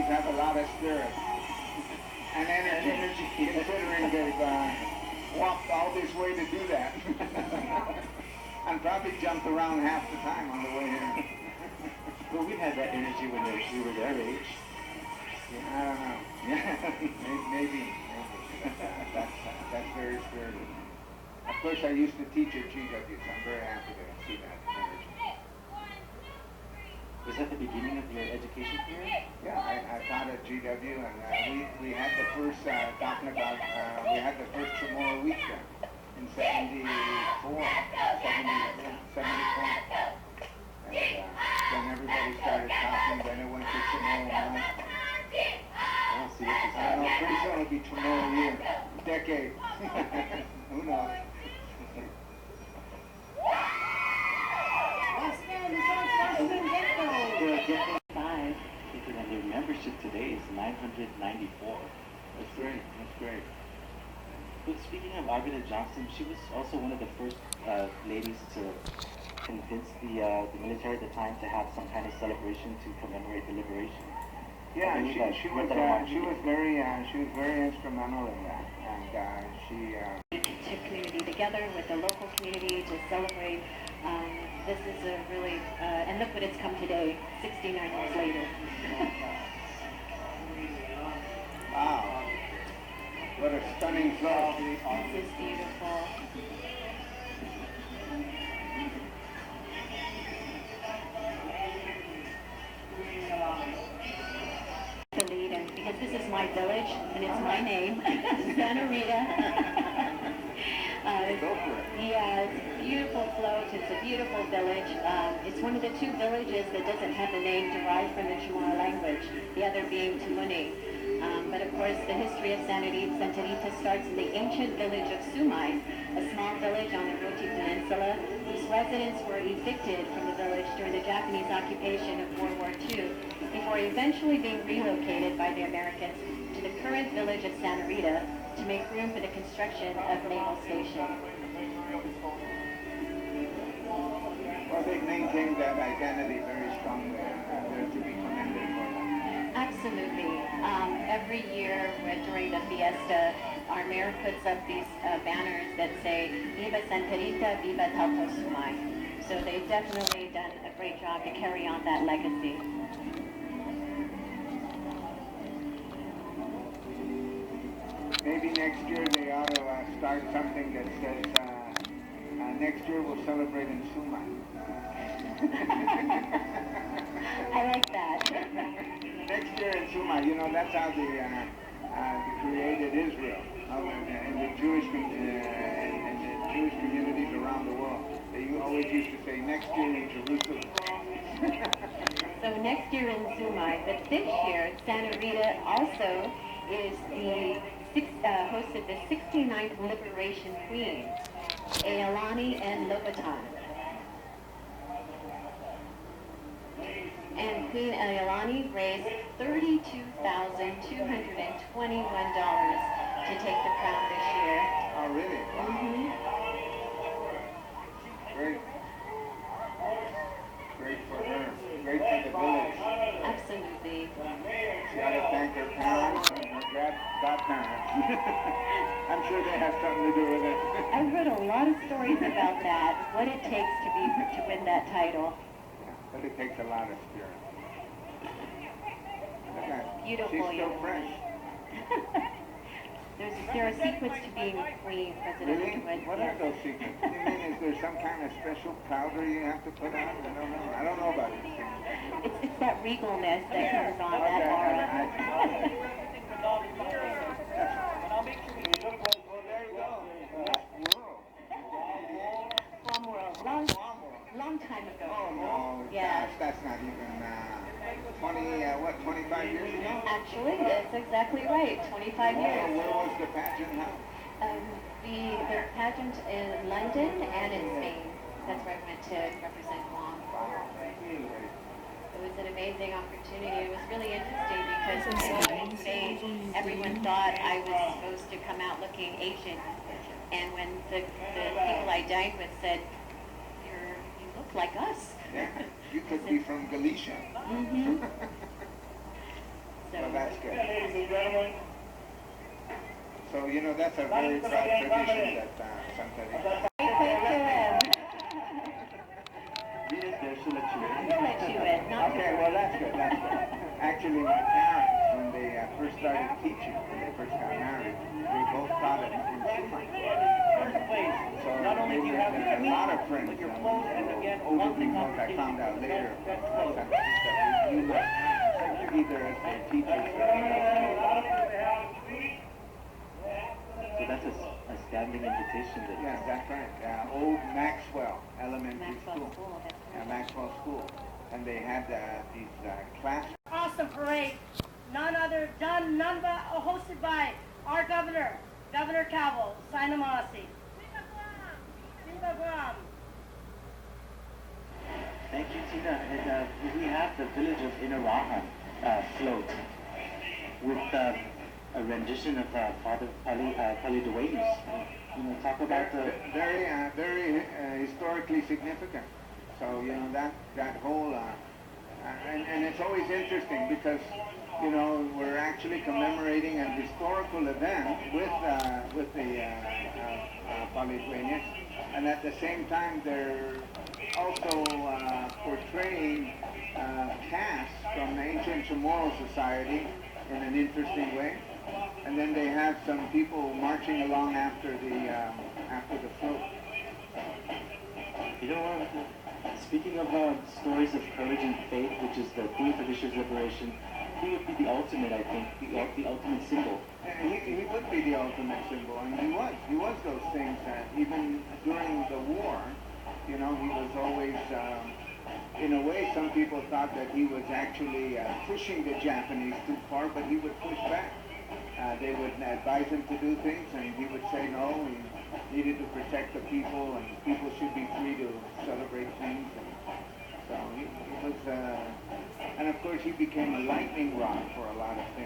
have a lot of spirit and energy, considering they've walked all this way to do that. And probably jumped around half the time on the way here. Well, we had that energy when we were their age. Yeah, I don't know. Yeah, maybe. That's very spirited. Of course, I used to teach at GW, so I'm very happy to see that energy. Was that the beginning of your education career? Yeah, I taught at GW, and we had the first, talking about, we had the first Chamorro week there in 74, 74. And then everybody started talking, then it went to Chamorro month. Oh, see what you I don't know, pretty soon it'll be Chamorro year, decade. Who knows? And your membership today is 994. That's great. That's great. But speaking of Arvida Johnson, she was also one of the first ladies to convince the military at the time to have some kind of celebration to commemorate the liberation. Yeah, she was very instrumental in that, and she. To community together with the local community to celebrate. This is a really, and look what it's come today, 69 years later. Wow. What a stunning flow. This is beautiful. The lead, and because this is my village and it's my name, Santa Rita. Go for it. Yeah, it's a beautiful float. It's a beautiful village. It's one of the two villages that doesn't have the name derived from the Chamorro language, the other being Tumuni. But of course, the history of Santa Rita starts in the ancient village of Sumay, a small village on the Roti Peninsula, whose residents were evicted from the village during the Japanese occupation of World War II, before eventually being relocated by the Americans to the current village of Santa Rita to make room for the construction of Naval Station. Well, they've maintained that identity very strongly. They're to be commended for that. Absolutely. Every year during the fiesta, our mayor puts up these banners that say, Viva Santa Rita, Viva Talpo Sumay. So they've definitely done a great job to carry on that legacy. Maybe next year they ought to start something that says, next year we'll celebrate in Sumay. I like that. Next year in Sumay, you know, that's how they created Israel. And the Jewish communities around the world. They always used to say, next year in Jerusalem. So next year in Sumay, but this year, Santa Rita also is hosted the 69th Liberation Queens, Aelani and Lopaton. And Queen Aelani raised $32,221 to take the crown this year. Oh, really? Wow. Mm-hmm. Great. Great for her. Great for the village. Absolutely. She ought to thank her parents and her godparents. I'm sure they have something to do with it. I've heard a lot of stories about that, what it takes to win that title. Yeah, but it takes a lot of spirit. Beautiful. She's still fresh. There are secrets to being a queen, President Really? Underwood. What are those secrets? You mean, is there some kind of special powder you have to put on? I don't know. I don't know about it. It's that regalness that comes on, that Okay, aura. Well, there you go. Guam World, long time ago. Oh, no. Yeah. Gosh, that's not even 25 years ago? Actually, that's exactly right. 25 years. Where was the pageant held? The pageant in London and in Spain. That's where I went to represent Guam. It was an amazing opportunity. It was really interesting because in Spain, everyone thought I was supposed to come out looking Asian. And when the people I dined with said, you look like us. Yeah, you could be from Galicia. Mm-hmm. So Well, that's good. Ladies and gentlemen, So, you know, that's a very proud tradition that Santa Rita. Read it there, she'll let you in. We'll let you in. Not Okay, well, that's good, that's good. Actually, my parents, when they first started teaching, when they first got married, they both taught in Suman. first place, So not only do you have a lot of friends, but you're close and again, older monthly people, I competition. found out later, That's Santa close. Rita, we met either as their teachers or So that's a standing invitation that yes, that's right. Old Maxwell Elementary Maxwell School. School, that's Yeah, right. Maxwell School. And they had these class. Awesome parade. None but hosted by our governor, Governor Calvo, Sinamasi. Viva Guam! Thank you, Tina. And we have the village of Inarahan float with a rendition of Father Pali Dueñas. You know, talk about the... Very historically significant. So, you know, that whole, and it's always interesting because, you know, we're actually commemorating an historical event with the Pali Dueñas, and at the same time they're also portraying casts from the ancient Chamorro society in an interesting way. And then they have some people marching along after the float. You know what? Speaking of stories of courage and faith, which is the theme for this year's liberation, he would be the ultimate, I think, the ultimate symbol. He would be the ultimate symbol, and he was those things. Even during the war, you know, he was always, in a way, some people thought that he was actually pushing the Japanese too far, but he would push back. They would advise him to do things, and he would say no. He needed to protect the people, and people should be free to celebrate things. And so he was, and of course he became a lightning rod for a lot of things.